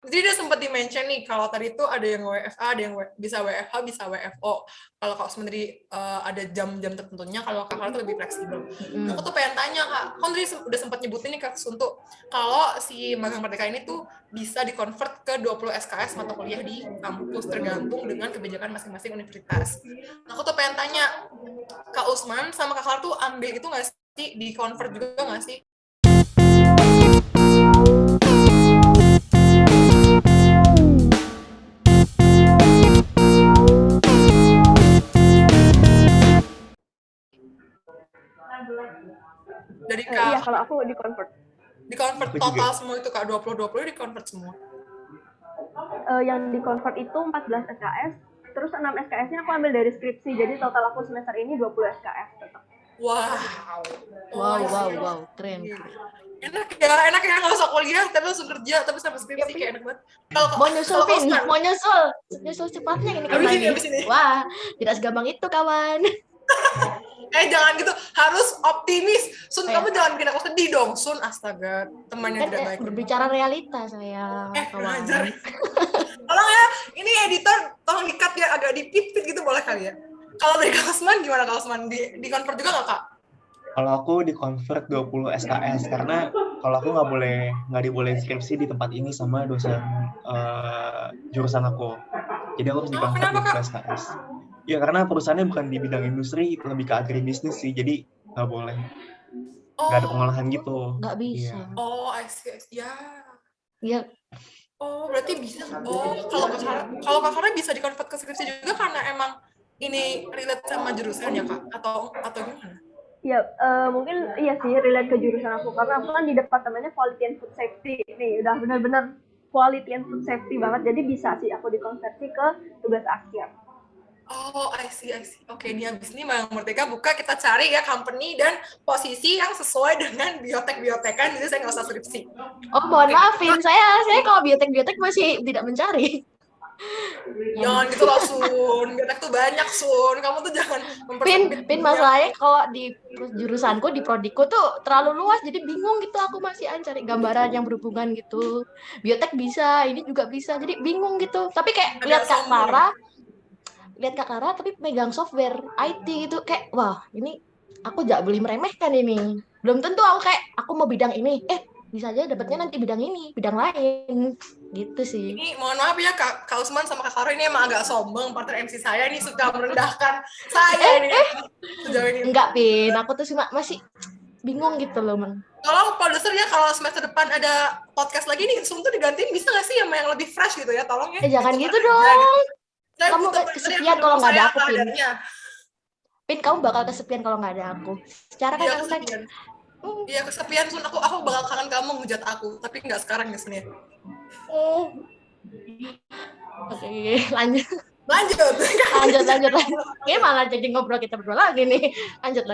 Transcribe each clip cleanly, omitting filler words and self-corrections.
Jadi dia sempat di-mention nih, kalau tadi tuh ada yang WFA, ada yang bisa WFH, bisa WFO. Kalau Kak Usman tadi ada jam-jam tertentunya, kalau Kak Clara tuh lebih fleksibel. Aku tuh pengen tanya, Kak, kan tadi udah sempat nyebutin nih Kak Suntuk, kalau si Magang Merdeka ini tuh bisa di-convert ke 20 SKS mata kuliah di kampus, tergantung dengan kebijakan masing-masing universitas. Nah, aku tuh pengen tanya, Kak Usman sama Kak Clara tuh ambil itu nggak sih, di-convert juga nggak sih? Dari Iya, Kak, kalau aku di-convert. di-convert total semua itu Kak, 20-20 di-convert semua. Yang di-convert itu 14 SKS, terus 6 SKS-nya aku ambil dari skripsi, jadi total aku semester ini 20 SKS tetap. Wow. Wow, keren. Enak ya nggak usah kuliah, tapi langsung kerja, tapi sampai skripsi kayak enak banget. Mau nyusul, Pin, nyusul cepatnya ini kapan nih? Wah, tidak segampang itu, kawan. Jangan gitu, harus optimis. Sun, kamu jangan bikin aku sedih dong, Sun. Astaga, temannya Kan tidak baik. berbicara realita saya, kawan. Tolong ya, ini editor, tolong di-cut ya, agak dipipit gitu boleh kali ya. Kalau dari Kak Usman, gimana Kak Usman? Di-convert juga nggak, Kak? Kalau aku di-convert 20 SKS, karena kalau aku nggak dibolehin skripsi di tempat ini sama dosen jurusan aku. Jadi aku harus di-convert 20 SKS. Ya karena perusahaannya bukan di bidang industri, lebih ke agribisnis sih, jadi nggak boleh. Nggak ada pengolahan gitu. Nggak bisa. Yeah. Oh, I see. Ya. Iya. Oh, berarti bisa. Oh, kalau Kak Clara bisa di-convert ke skripsi juga karena emang ini relate sama jurusan ya, Kak? Atau gimana? Ya, mungkin iya sih relate ke jurusan aku, karena aku kan di departemennya Quality and Food Safety nih, udah benar-benar Quality and Food Safety banget, jadi bisa sih aku dikonversi ke tugas akhir. Oh, I see. Oke, ini habis ini Magang Merdeka buka, kita cari ya company dan posisi yang sesuai dengan biotek-biotekan, jadi saya nggak usah skripsi. Oh, mohon maafin, saya kalau biotek masih tidak mencari. Jangan gitu lah, Sun. Biotek tuh banyak, Sun. Kamu tuh jangan Pin, masalahnya kalau di jurusanku, di prodiku tuh terlalu luas, jadi bingung gitu, aku masih cari gambaran yang berhubungan gitu. Biotek bisa, ini juga bisa, jadi bingung gitu. Tapi kayak lihat Kak Clara tapi megang software IT gitu, kayak wah ini aku nggak boleh meremehkan ini. Belum tentu aku mau bidang ini, bisa aja dapatnya nanti bidang ini, bidang lain gitu sih. Ini mohon maaf ya Kak Usman sama Kak Clara ini emang agak sombong, partner MC saya ini suka merendahkan saya ini. Sejauh ini. Enggak, Pin, aku tuh masih bingung gitu loh, Mang. Tolong produser ya, kalau semester depan ada podcast lagi nih, Sun tuh digantiin bisa nggak sih yang lebih fresh gitu ya, tolong ya. Jangan gitu dong. Kamu kesepian kalau nggak ada aku, Pin. Pin, kamu bakal kesepian kalau nggak ada aku. Secara kan aku kan. Iya, kesepian, Sun. Aku bakal kangen kamu ngejat aku, tapi nggak sekarang ya, Sun ya. Oke, lanjut. Lanjut. Oke, malah jadi ngobrol kita berdua lagi nih. Lanjut.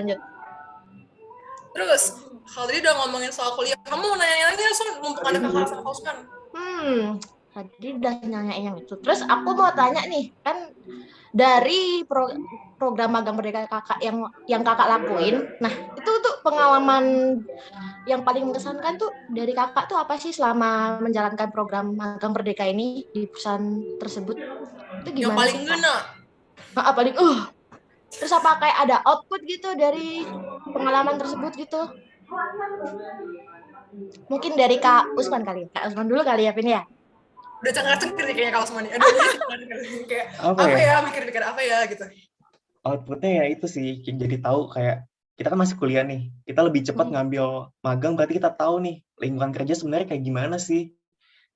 Terus, kalau tadi udah ngomongin soal kuliah, kamu nanya-nanya, Sun, mumpung ada Kak sama Kak Usman. Tadi udah nanya yang itu. Terus aku mau tanya nih, kan dari program Magang Merdeka kakak yang kakak lakuin, nah itu tuh pengalaman yang paling mengesankan tuh dari kakak tuh apa sih selama menjalankan program Magang Merdeka ini di perusahaan tersebut? Itu gimana? Yang paling ngena? Terus apa kayak ada output gitu dari pengalaman tersebut gitu? Mungkin dari Kak Usman kali ya. Kak Usman dulu kali ya, Pin ya. Udah cengkir nih kayaknya Kak Usman nih. Aduh, kayak apa ya, mikir-mikir apa ya gitu. Outputnya ya itu sih, jadi tahu kayak kita kan masih kuliah nih, kita lebih cepat ngambil magang, berarti kita tahu nih lingkungan kerja sebenarnya kayak gimana sih.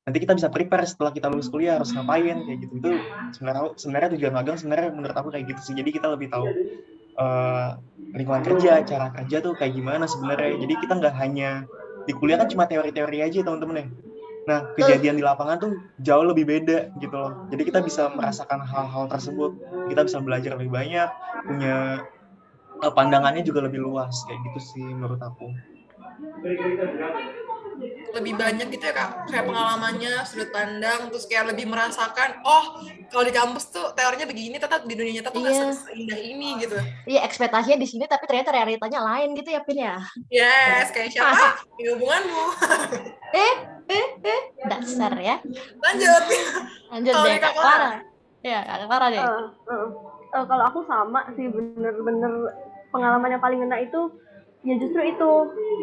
Nanti kita bisa prepare setelah kita lulus kuliah harus ngapain kayak gitu. Itu sebenarnya tujuan magang sebenarnya menurut aku kayak gitu sih. Jadi kita lebih tahu lingkungan kerja, cara kerja tuh kayak gimana sebenarnya. Jadi kita nggak hanya di kuliah kan cuma teori-teori aja teman-teman ya. Nah, kejadian di lapangan tuh jauh lebih beda gitu loh. Jadi kita bisa merasakan hal-hal tersebut. Kita bisa belajar lebih banyak, punya pandangannya juga lebih luas kayak gitu sih menurut aku. lebih banyak gitu ya Kak, kayak pengalamannya, sudut pandang, terus kayak lebih merasakan, oh kalau di kampus tuh teorinya begini, tetap di dunia nyata tuh nggak Iya, seindah ini gitu. iya ekspektasinya di sini tapi ternyata realitanya lain gitu ya Pin ya. Yes, kayak siapa? Di hubunganmu. Eh, dasar ya. Lanjut. Lanjut Kalau deh di Kak Kak Clara. Clara. Ya, Kak Clara deh. Eh, eh. Kalau aku sama sih, bener-bener pengalaman yang paling ngena itu ya justru itu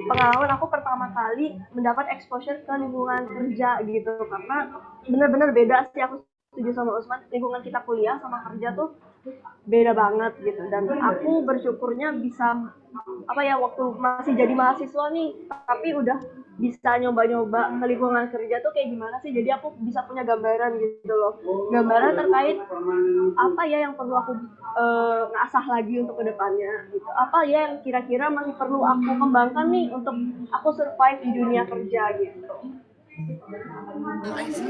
pengalaman aku pertama kali mendapat exposure ke lingkungan kerja gitu, karena bener-bener beda sih. Aku setuju sama Usman, lingkungan kita kuliah sama kerja tuh beda banget gitu, dan aku bersyukurnya bisa apa ya, waktu masih jadi mahasiswa nih tapi udah bisa nyoba-nyoba ke lingkungan kerja tuh kayak gimana sih, jadi aku bisa punya gambaran gitu loh, gambaran terkait apa ya yang perlu aku ngasah lagi untuk kedepannya gitu, apa ya yang kira-kira masih perlu aku kembangkan nih untuk aku survive di dunia kerja gitu. Nice.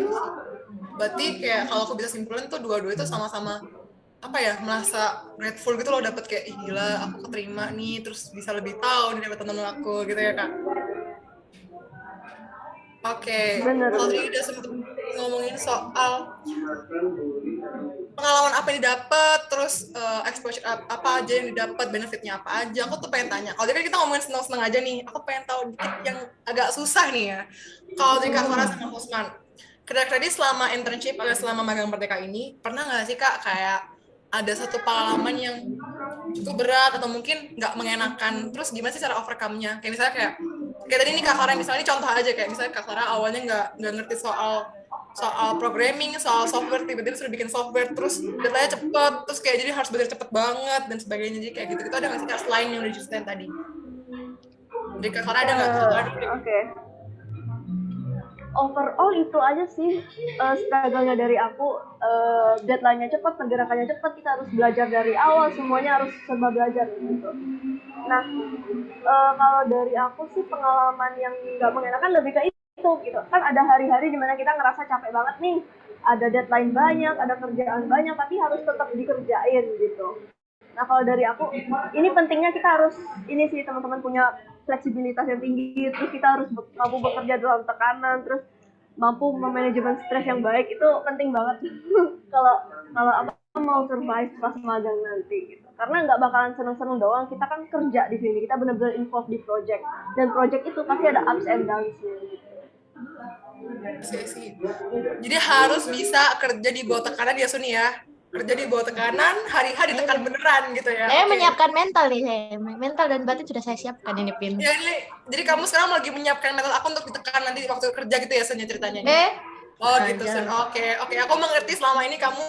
Berarti kayak kalau aku bisa simpulin tuh dua-dua itu sama-sama apa ya, merasa grateful gitu loh, dapet kayak ih gila aku keterima nih, terus bisa lebih tahu nih dapet temen aku gitu ya Kak. Oke, Bener. kalau tadi udah sempet ngomongin soal pengalaman apa yang didapat, terus exposure apa aja yang didapat, benefitnya apa aja. Aku tuh pengen tanya, kalau tadi kan kita ngomongin seneng-seneng aja nih, aku pengen tahu dikit yang agak susah nih ya. Kalau dari Kak Farah sama Usman, kira-kira selama internship atau selama magang Merdeka ini, pernah nggak sih Kak kayak ada satu pengalaman yang cukup berat atau mungkin nggak mengenakan, terus gimana sih cara overcome-nya? Kayak misalnya kayak tadi nih Kak Farah, misalnya ini contoh aja, kayak misalnya Kak Farah awalnya nggak ngerti soal programming, soal software, tiba-tiba sudah bikin software, terus deadline-nya cepet, terus kayak jadi harus belajar cepet banget dan sebagainya, jadi kayak gitu-gitu. Ada nggak sih Kak selain yang udah diceritain tadi? Dari Kak Farah ada nggak? Oke. Overall itu aja sih struggle-nya dari aku, deadline-nya cepat, pergerakannya cepat, kita harus belajar dari awal, semuanya harus serba belajar gitu. Nah, kalau dari aku sih pengalaman yang nggak mengenakan lebih ke itu gitu. Kan ada hari-hari dimana kita ngerasa capek banget nih, ada deadline banyak, ada kerjaan banyak, tapi harus tetap dikerjain gitu. Nah kalau dari aku, ini pentingnya kita harus ini sih teman-teman, punya fleksibilitas yang tinggi, terus kita harus mampu bekerja dalam tekanan, terus mampu memanajemen stres yang baik, itu penting banget kalau apa mau survive pas magang nanti gitu. Karena nggak bakalan seneng-seneng doang, kita kan kerja di sini, kita benar-benar involved di project, dan project itu pasti ada ups and downs-nya gitu. Jadi harus bisa kerja di bawah tekanan ya Suni ya, kerja di bawah tekanan, hari-hari ditekan beneran gitu ya. Saya menyiapkan mental nih, mental dan batin sudah saya siapkan ini Pin. Ya ini, jadi kamu sekarang lagi menyiapkan mental aku untuk ditekan nanti waktu kerja gitu ya Sun, ceritanya. Oh gitu Sun. Oke, aku mengerti selama ini kamu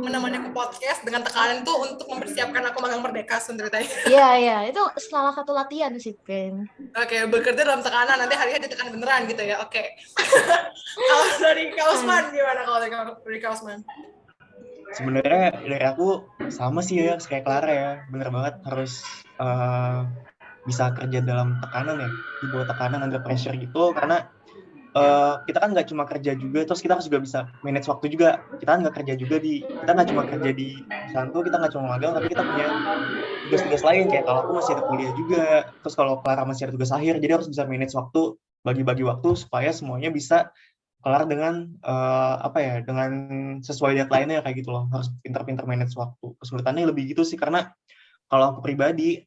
menemani aku podcast dengan tekanan itu untuk mempersiapkan aku magang Merdeka Sun ceritanya. Iya, itu salah satu latihan sih Pin. Oke, bekerja dalam tekanan, nanti hari-hari ditekan beneran gitu ya. Oke. Kalau dari Kak Usman gimana, kalau dari Kak Usman? Sebenarnya dari aku sama sih ya, kayak Clara ya, bener banget harus bisa kerja dalam tekanan ya, di bawah tekanan, under pressure gitu, karena kita kan nggak cuma kerja juga, terus kita harus juga bisa manage waktu juga. Kita nggak kerja juga kita nggak cuma kerja di santu, kita nggak cuma magang, tapi kita punya tugas-tugas lain, kayak kalau aku masih ada kuliah juga, terus kalau Clara masih ada tugas akhir, jadi harus bisa manage waktu, bagi-bagi waktu supaya semuanya bisa kelar dengan dengan sesuai deadline-nya kayak gitu loh. Harus pintar-pintar manage waktu. Kesulitannya lebih gitu sih, karena kalau aku pribadi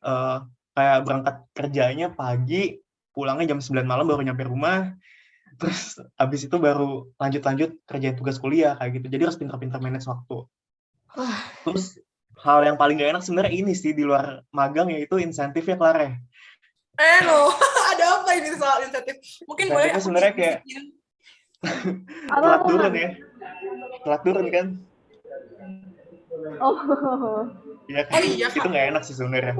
kayak berangkat kerjanya pagi, pulangnya jam 9 malam baru nyampe rumah, terus habis itu baru lanjut kerjain tugas kuliah kayak gitu. Jadi harus pintar-pintar manage waktu. Terus hal yang paling gak enak sebenarnya ini sih di luar magang, yaitu insentifnya Clara. Loh, ada apa ini soal insentif? Mungkin boleh aku sebenarnya kayak telat turun kan? Oh. Iya kan? Oh iya, itu nggak enak sih sebenarnya.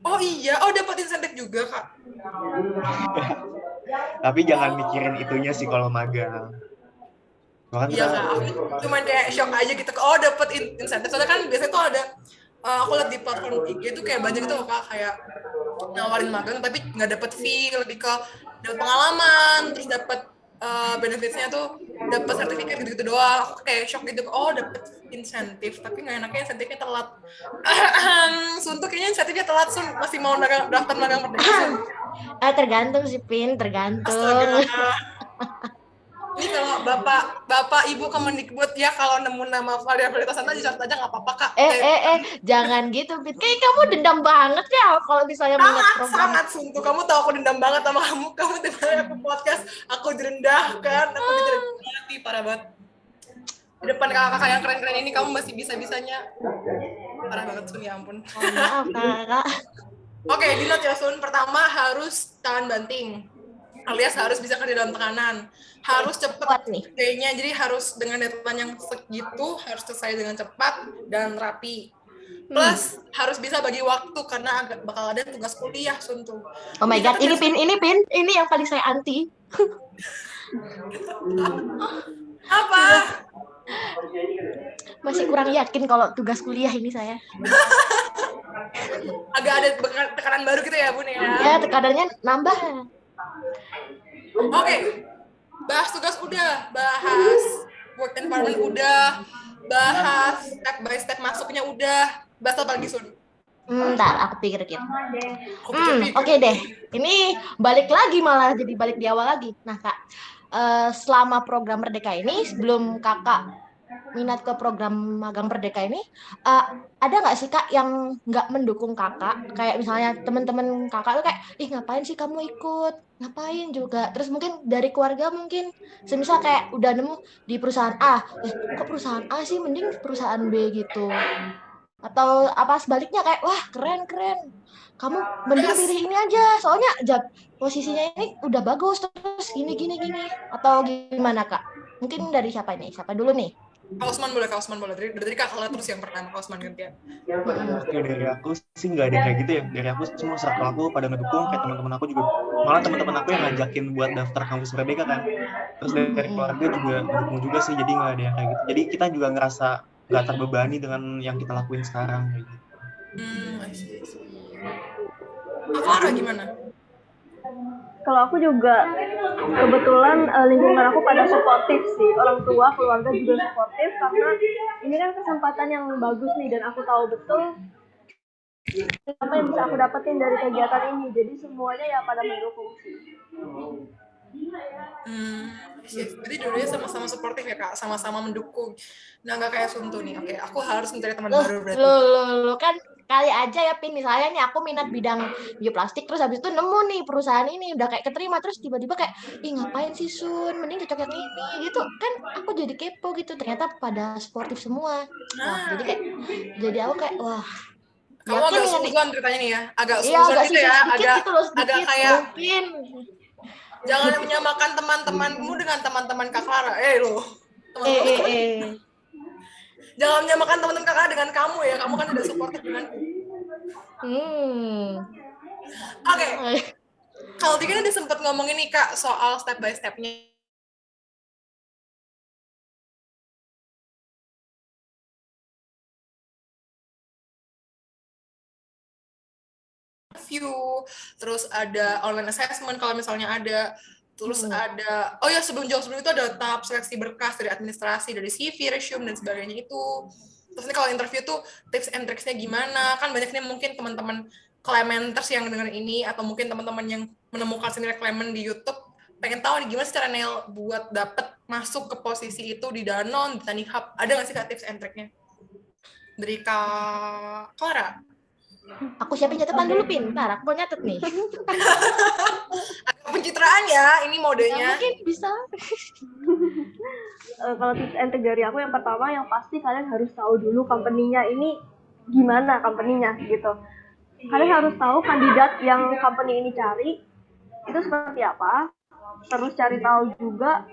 Oh iya, dapat insentif juga Kak. Tapi jangan mikirin itunya sih kalau magang. Iya Kak, aku cuman kayak shock aja gitu. Oh dapat insentif, soalnya kan biasanya tuh ada, aku lihat di platform IG itu kayak banyak gitu Kak, kayak nawarin magang tapi nggak dapat fee, lebih ke dapat pengalaman, terus dapat benefitsnya tuh dapat sertifikat gitu-gitu doang. Aku kayak shock gitu, oh dapat insentif, tapi nggak enaknya insentifnya telat. Suntuk kayaknya insentifnya telat, Sun. Masih mau daftar magang Merdeka, Sun. Tergantung sih, Pin, tergantung. Astaga. Ini kalau bapak ibu Kemendikbud ya, kalau nemu nama variabilitas Anda dicatat aja nggak apa-apa, Kak. Jangan gitu, Pin. Kayak kamu dendam banget ya kalau misalnya minat program. Sangat Suntuk. Kamu tahu aku dendam banget sama kamu. Kamu tiba-tiba aku podcast, aku direndahkan, aku direndahkan, parah banget. Di depan kakak-kakak yang keren-keren ini kamu masih bisa-bisanya. Parah banget, Sun, ya ampun. Maaf, Kakak. Oke, di note ya, Sun. Pertama, harus tahan banting. Alias harus bisa kerja dalam tekanan. Harus cepat kerjanya, jadi harus dengan deadline yang segitu, harus selesai dengan cepat dan rapi. Plus, harus bisa bagi waktu, karena bakal ada tugas kuliah, Sun, tuh. Oh my God, ini Pin. Ini yang paling saya anti. Apa? Masih kurang yakin kalau tugas kuliah ini saya. Agak ada tekanan baru gitu ya, Bun, ya? Ya, tekanannya nambah. Oke. Bahas tugas udah, bahas work environment udah, bahas step by step masuknya udah. Bahas apa lagi, Sun? Ntar, aku pikir-pikir. Oke deh. Ini balik lagi malah, jadi balik di awal lagi. Nah, Kak, selama program Merdeka ini, sebelum Kakak minat ke program magang Merdeka ini, ada nggak sih, Kak, yang nggak mendukung Kakak? Kayak misalnya teman-teman Kakak tuh kayak, ih ngapain sih kamu ikut? Ngapain juga? Terus mungkin dari keluarga mungkin, semisal kayak udah nemu di perusahaan A, kok perusahaan A sih, mending perusahaan B gitu. Atau apa sebaliknya kayak, wah keren, kamu mending pilih ini aja, soalnya posisinya ini udah bagus, terus gini. Atau gimana, Kak? Mungkin dari siapa ini? Siapa dulu nih? Kak Osman boleh. Dari kakak terus yang pertama, Kak Osman gantian. Oke, dari aku sih nggak ada kayak gitu ya. Dari aku semua circle aku pada ngedukung, kayak teman-teman aku juga. Malah teman-teman aku yang ngajakin buat daftar kampus Merdeka kan. Terus dari keluarga juga mendukung juga sih, jadi nggak ada yang kayak gitu. Jadi kita juga ngerasa nggak terbebani dengan yang kita lakuin sekarang kayak gitu. Clara gimana? Kalau aku juga kebetulan lingkungan aku pada suportif sih, orang tua, keluarga juga suportif, karena ini kan kesempatan yang bagus nih, dan aku tahu betul apa yang bisa aku dapetin dari kegiatan ini, jadi semuanya ya pada mendukung sih. Jadi dulunya sama-sama suportif ya, Kak, sama-sama mendukung. Nah, nggak kayak Suntu nih. Oke, aku harus mencari teman baru berarti. Lo kan kali aja ya, Pin, misalnya nih aku minat bidang bioplastik, terus habis itu nemu nih perusahaan ini udah kayak keterima, terus tiba-tiba kayak, ih ngapain sih Sun, mending cocok yang ini gitu kan, aku jadi kepo gitu, ternyata pada sportif semua. Wah, jadi aku kayak, wah, kamu agak suzon ceritanya nih ya, agak suzon agak gitu ya, agak kayak mungkin. Jangan menyamakan teman-temanmu dengan teman-teman Kak Clara. Lo. Jangan menyamakan teman-teman Kakak dengan kamu ya. Kamu kan tidak suportif denganku. Oke. Kalau tadi kan udah sempat ngomongin nih, Kak, soal step by step-nya. Terus ada online assessment kalau misalnya ada. Terus ada, oh ya sebelum itu ada tahap seleksi berkas dari administrasi, dari CV, resume, dan sebagainya itu. Terus ini kalau interview tuh tips and tricks-nya gimana, kan banyak nih mungkin teman-teman Clementers yang dengar ini, atau mungkin teman-teman yang menemukan sendiri Clement di YouTube, pengen tahu nih gimana sih cara Nel buat dapet masuk ke posisi itu di Danone, di Tani Hub. Ada nggak sih Kak tips and trick-nya? Dari Kak Clara? Aku siapin catatan dulu, Pin. Ntar aku mau nyatet nih. Agak pencitraan ya, ini modenya. Mungkin bisa. Kalau tips and trick dari aku, yang pertama yang pasti kalian harus tahu dulu company-nya ini gimana company-nya gitu. Kalian harus tahu kandidat yang company ini cari itu seperti apa. Terus cari tahu juga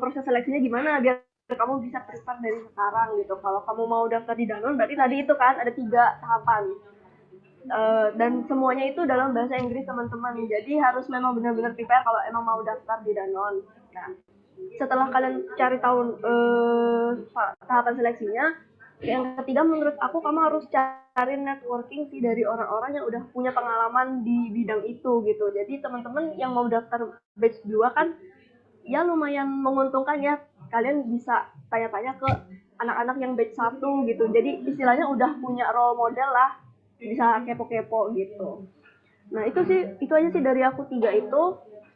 proses seleksinya gimana biar kamu bisa prepare dari sekarang gitu. Kalau kamu mau daftar di Danone, berarti tadi itu kan ada 3 tahapan. Dan semuanya itu dalam bahasa Inggris, teman-teman. Jadi harus memang benar-benar prepare kalau emang mau daftar di Danone. Nah, setelah kalian cari tahu tahapan seleksinya, yang ketiga menurut aku kamu harus cari networking sih dari orang-orang yang udah punya pengalaman di bidang itu gitu. Jadi teman-teman yang mau daftar batch 2 kan ya lumayan menguntungkan ya. Kalian bisa tanya-tanya ke anak-anak yang batch 1 gitu. Jadi istilahnya udah punya role model lah, bisa kepo-kepo gitu. Nah itu aja sih dari aku 3 itu.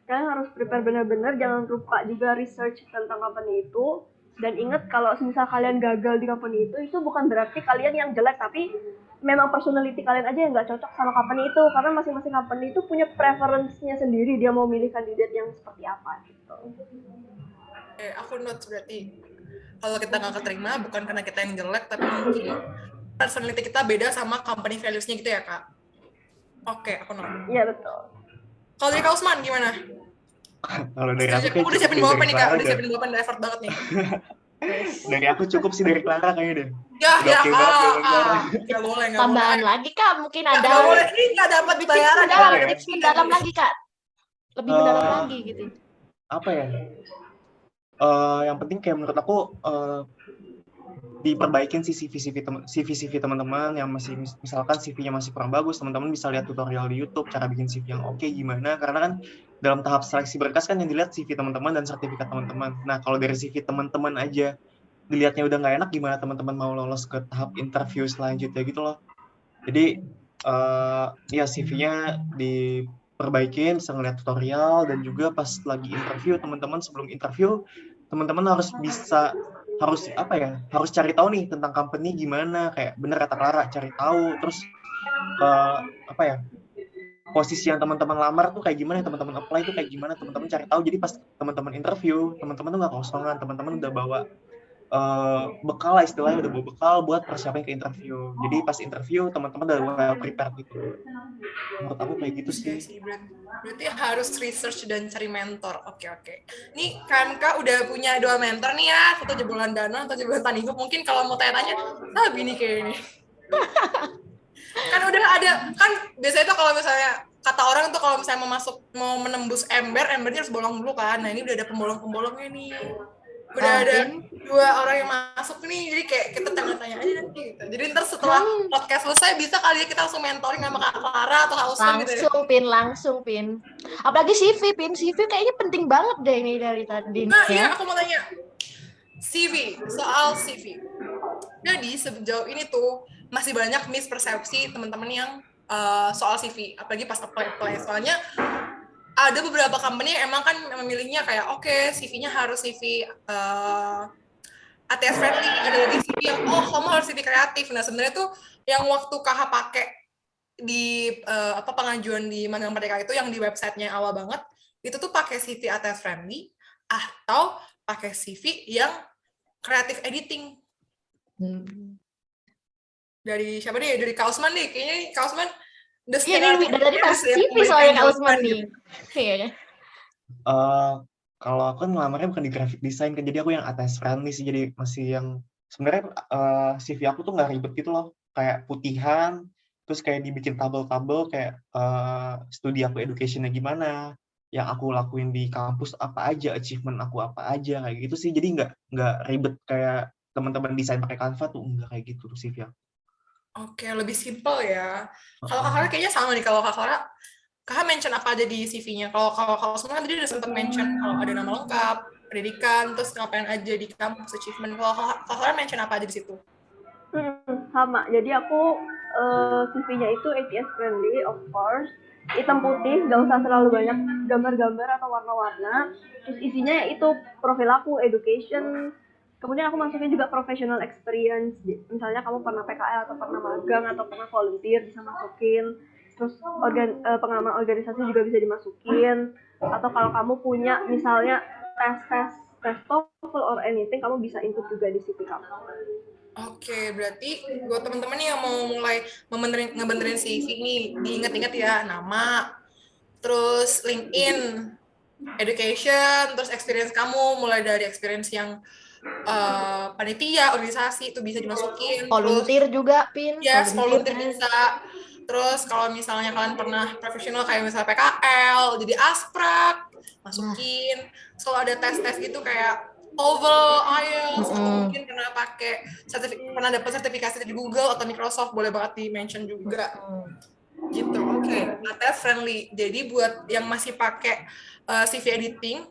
Kalian harus prepare benar-benar, jangan lupa juga research tentang company itu. Dan ingat kalau misal kalian gagal di company itu bukan berarti kalian yang jelek, tapi memang personality kalian aja yang nggak cocok sama company itu, karena masing-masing company itu punya preference-nya sendiri, dia mau milih kandidat yang seperti apa gitu. Aku note berarti kalau kita nggak keterima bukan karena kita yang jelek, tapi mungkin personality kita beda sama company values-nya gitu ya Kak. Oke, aku note. Iya betul. Kalau dari Kak Usman gimana? Kalau dari aku kayak Udah siapin cukup jawaban dari nih Kak, Clara udah deh. siapin jawaban, udah effort banget nih. Dari aku cukup sih dari Clara kayaknya deh. Ya, Udah oke banget jawaban Clara. nggak boleh. Tambahan lagi Kak, mungkin ada Nggak boleh, ini nggak dapat lebih bayaran. mendalam, ya? lebih mendalam lagi Kak. Lebih mendalam lagi gitu. Apa ya? Yang penting kayak menurut aku diperbaikin sih CV teman-teman yang masih misalkan CV-nya masih kurang bagus, teman-teman bisa lihat tutorial di YouTube cara bikin CV yang oke gimana, karena kan dalam tahap seleksi berkas kan yang dilihat CV teman-teman dan sertifikat teman-teman. Nah kalau dari CV teman-teman aja dilihatnya udah nggak enak, gimana teman-teman mau lolos ke tahap interview selanjutnya gitu loh. Jadi ya CV-nya diperbaikin, bisa ngeliat tutorial, dan juga pas lagi interview teman-teman, sebelum interview teman-teman harus cari tahu nih tentang company gimana, kayak bener kata Clara, cari tahu, terus posisi yang teman-teman lamar tuh kayak gimana, teman-teman apply tuh kayak gimana, teman-teman cari tahu. Jadi pas teman-teman interview, teman-teman tuh nggak kosongan, teman-teman udah bawa bekal lah istilahnya, udah bawa bekal buat persiapan ke interview. Jadi pas interview teman-teman udah well prepared gitu. Menurut aku kayak gitu sih. Berarti harus research dan cari mentor. Oke. Nih kan Kak udah punya 2 mentor nih ya, satu jebolan Dana, atau jebolan Tanihub. Mungkin kalau mau tanya-tanya, bini kayak ini. Kan udah ada, kan biasanya tuh kalau misalnya kata orang tuh kalau misalnya mau menembus embernya harus bolong dulu kan. Nah ini udah ada pembolong-pembolongnya nih. Udah ada 2 orang yang masuk nih, jadi kayak kita tanya-tanya aja nanti gitu. Jadi ntar setelah podcast selesai bisa kali ya kita langsung mentoring sama Kak Clara atau Kak Usman gitu ya. Langsung Pin. Apalagi CV kayaknya penting banget deh ini dari tadi. Nah iya, aku mau tanya soal CV. Jadi sejauh ini tuh masih banyak mispersepsi teman-teman yang soal CV, apalagi pas apply. Soalnya ada beberapa company yang emang kan memilihnya kayak CV-nya harus CV ATS friendly, ada lagi CV yang kamu harus CV kreatif. Nah sebenarnya tuh yang waktu KH pakai di pengajuan di Magang Merdeka itu yang di websitenya awal banget itu tuh pakai CV ATS friendly atau pakai CV yang creative editing. Dari siapa nih? Dari Kak Usman nih. Kayaknya Kak Usman Iya nih, dari tadi pas CV soalnya Kak Usman nih. Kayaknya. Kalau aku kan ngelamarnya bukan di graphic design kan, jadi aku yang ATS friendly sih, jadi masih yang sebenarnya CV aku tuh nggak ribet gitu loh, kayak putihan, terus kayak dibikin tabel-tabel kayak studi aku educationnya gimana, yang aku lakuin di kampus apa aja, achievement aku apa aja, kayak gitu sih. Jadi nggak ribet kayak teman-teman desain pakai Canva tuh, nggak kayak gitu tuh CV aku. Oke, lebih simple ya. Kalau Kak Clara kayaknya sama nih. Kalau Kak Clara, Kak mention apa aja di CV-nya? Kalau semua kan tadi udah sempat mention kalau ada nama lengkap, pendidikan, terus ngapain aja di kampus, achievement. Kalau Kak Clara mention apa aja di situ? Sama. Jadi aku CV-nya itu ATS friendly, of course. Hitam putih, nggak usah terlalu banyak gambar-gambar atau warna-warna. Terus isinya itu profil aku, education. Kemudian aku masukin juga professional experience. Misalnya kamu pernah PKL atau pernah magang atau pernah volunteer, bisa masukin. Terus pengalaman organisasi juga bisa dimasukin. Atau kalau kamu punya misalnya tes TOEFL or anything, kamu bisa input juga di CV kamu. Oke, berarti buat teman-teman yang mau mulai ngebenerin CV ini, diingat-ingat ya, nama, terus LinkedIn, education, terus experience kamu, mulai dari experience yang panitia, organisasi, itu bisa dimasukin. Volunteer juga, Pin. Yes, volunteer bisa. Terus kalau misalnya kalian pernah profesional kayak misalnya PKL, jadi asprak, masukin. Kalau ada tes-tes gitu kayak TOEFL, IELTS, atau mungkin pernah dapat sertifikasi dari Google atau Microsoft, boleh banget di-mention juga. Gitu, oke. ATS friendly. Jadi buat yang masih pakai CV editing,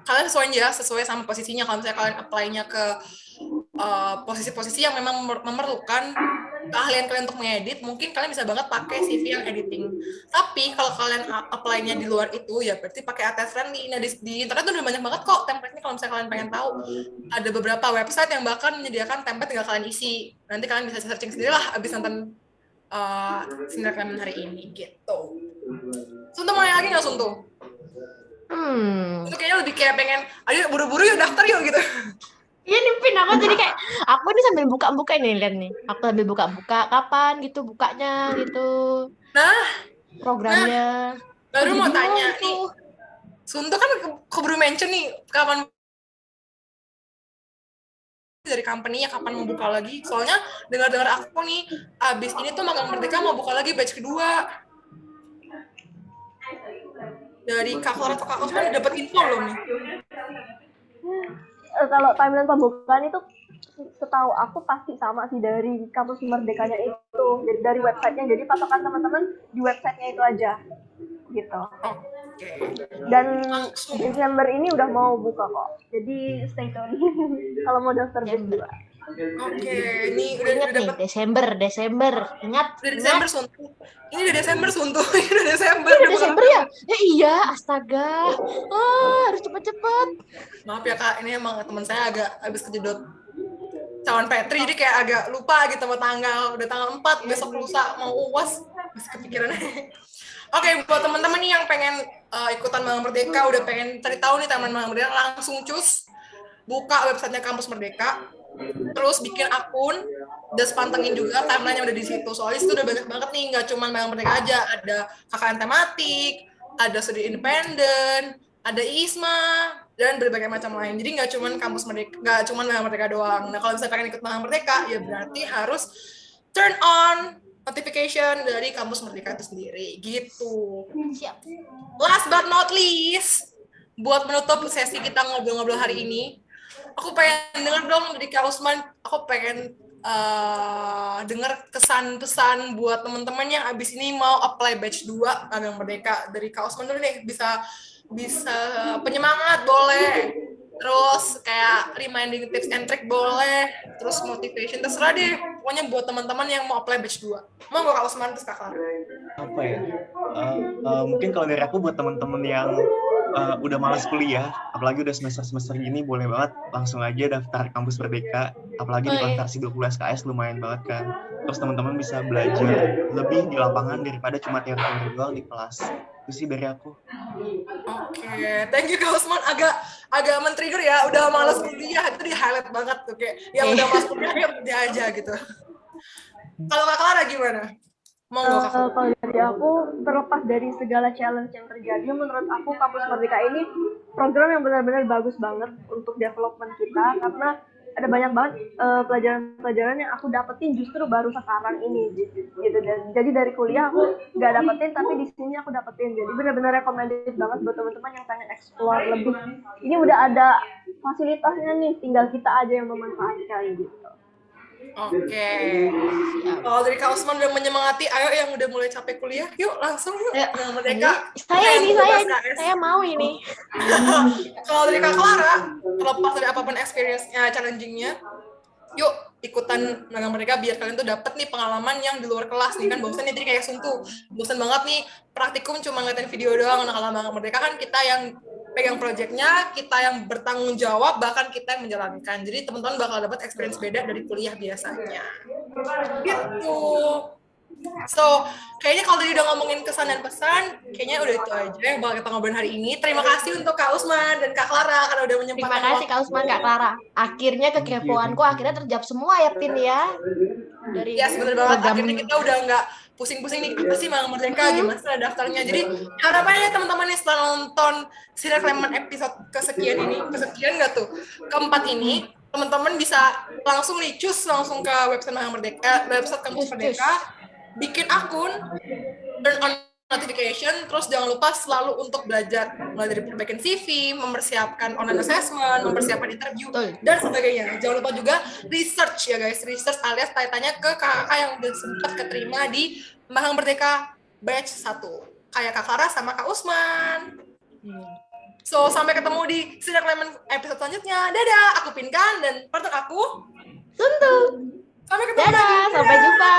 kalian sesuai sama posisinya. Kalau misalnya kalian apply-nya ke posisi-posisi yang memang memerlukan keahlian kalian untuk mengedit, mungkin kalian bisa banget pakai CV yang editing. Tapi kalau kalian apply-nya di luar itu, ya berarti pakai ATS friendly. Nah, di internet tuh udah banyak banget kok template-nya. Kalau misalnya kalian pengen tahu, ada beberapa website yang bahkan menyediakan template tinggal kalian isi. Nanti kalian bisa searching sendiri lah abis nonton Sinar Klemen hari ini gitu. Suntu mau nanya lagi nggak, Suntu? Itu kayaknya lebih kayak pengen, ayo buru-buru yuk daftar yuk gitu. Iya nih Pin, aku jadi kayak aku ini sambil buka-buka nih lihat nih. Aku sambil buka-buka kapan gitu bukanya gitu Nah, programnya. baru mau Jadi tanya bingung nih, tuh. Suntu kan keburu mention nih kapan dari company-nya kapan mau buka lagi. Soalnya dengar-dengar aku nih, abis ini tuh Magang Merdeka mau buka lagi batch kedua. Dari Kak Clara atau Kak Osman udah dapat info belum nih? Kalau timeline pembukaan itu setahu aku pasti sama sih dari kampus Merdekanya itu, dari websitenya. Jadi patokan teman-teman di websitenya itu aja gitu. Oke. Dan Langsung. Desember ini udah mau buka kok, jadi stay tune kalau mau daftar Desember. berdua. Oke, ini udah Ingat nih, dapat Desember. Ingat. udah Desember Suntu. Ini udah Desember Suntu. Ini udah Desember. Udah bukan Desember ya? Ya iya, astaga. Harus cepet-cepet. Maaf ya Kak, ini emang teman saya agak habis kejedot cawan Petri, jadi kayak agak lupa gitu sama tanggal. Udah tanggal 4, besok lusa mau UAS. Masih kepikiran. Oke, buat teman-teman nih yang pengen ikutan Magang Merdeka, udah pengen cari tahu nih timeline Magang Merdeka, langsung cus buka websitenya Kampus Merdeka, terus bikin akun, dan pantengin juga timeline yang udah di situ. Soalnya itu udah banyak banget nih, nggak cuma Magang Merdeka aja, ada KKN tematik, ada studi independen, ada ISMA, dan berbagai macam lain. Jadi nggak cuma Kampus Merdeka, nggak cuma Magang Merdeka doang. Nah, kalau misalnya pengen ikut Magang Merdeka, ya berarti harus turn on notification dari Kampus Merdeka itu sendiri, gitu. Siap. Last but not least, buat menutup sesi kita ngobrol-ngobrol hari ini, aku pengen dengar dong dari Kak Usman, aku pengen dengar kesan-pesan buat teman-teman yang abis ini mau apply batch 2 Magang Merdeka. Dari Kak Usman dulu nih, bisa penyemangat boleh, terus kayak reminding tips and trick boleh, terus motivation terserah deh. Pokoknya buat teman-teman yang mau apply batch 2. Mau Kak Usman terus Kak Clara? Apa ya? Mungkin kalau dari aku buat teman-teman yang udah malas kuliah, apalagi udah semester gini, boleh banget langsung aja daftar Kampus Merdeka, apalagi di konversi 12 SKS lumayan banget kan. Terus teman-teman bisa belajar lebih di lapangan daripada cuma teori-teori doang di kelas. Itu sih dari aku. Oke, thank you Kak Usman. Agak men-trigger ya, udah malas kuliah itu di highlight banget tuh, kayak yang udah malas kuliah ya udah aja gitu. Kalau Kak Clara gimana? Monggo Kak. Kalau dari aku, terlepas dari segala challenge yang terjadi, menurut aku Kampus Merdeka ini program yang benar-benar bagus banget untuk development kita, karena ada banyak banget pelajaran-pelajaran yang aku dapetin justru baru sekarang ini gitu. Dan jadi dari kuliah aku nggak dapetin, tapi di sini aku dapetin. Jadi benar-benar recommended banget buat teman-teman yang pengen explore lebih. Ini udah ada fasilitasnya nih, tinggal kita aja yang memanfaatkan gitu. Oke. Kalau dari Kak Usman udah menyemangati, ayo yang udah mulai capek kuliah, yuk langsung yuk Magang Merdeka. Saya mau ini. Kalau dari Kak Clara, terlepas dari apapun experience-nya, challenging-nya, yuk ikutan Magang Merdeka biar kalian tuh dapet nih pengalaman yang di luar kelas nih kan. Bosan nih tadi kayak Suntu, bosan banget nih praktikum cuma ngeliatin video doang. Nah kalau Magang Merdeka kan kita yang pegang proyeknya, kita yang bertanggung jawab, bahkan kita yang menjalankan. Jadi teman-teman bakal dapat experience beda dari kuliah biasanya. Gitu. So, kayaknya kalau tadi udah ngomongin kesan dan pesan, kayaknya udah itu aja yang bakal kita ngobrolin hari ini. Terima kasih untuk Kak Usman dan Kak Clara karena udah menyempatkan. Terima kasih Kak Usman, Kak Clara. Akhirnya kekepoanku akhirnya terjawab semua ya, Pin ya. Dari ya, bener banget. Akhirnya kita udah nggak pusing-pusing nih, apa sih Magang Merdeka, gimana sih daftarnya. Jadi harapannya teman-teman nih setelah nonton Sinar Klemen episode kesekian nggak tuh, keempat ini, teman-teman bisa langsung nih langsung ke website Magang Merdeka, website Kampus Merdeka, bikin akun, turn on notification, terus jangan lupa selalu untuk belajar, mulai dari perbaikan CV, mempersiapkan online assessment, mempersiapkan interview, dan sebagainya. Jangan lupa juga research ya guys, research alias tanya-tanya ke kakak yang udah sempat keterima di Magang Merdeka batch 1, kayak Kak Clara sama Kak Usman. So, sampai ketemu di Sinar Klemen episode selanjutnya. Dadah, aku Pinkan dan partner aku Tentu. Sampai ketemu lagi. Dadah, sampai jumpa.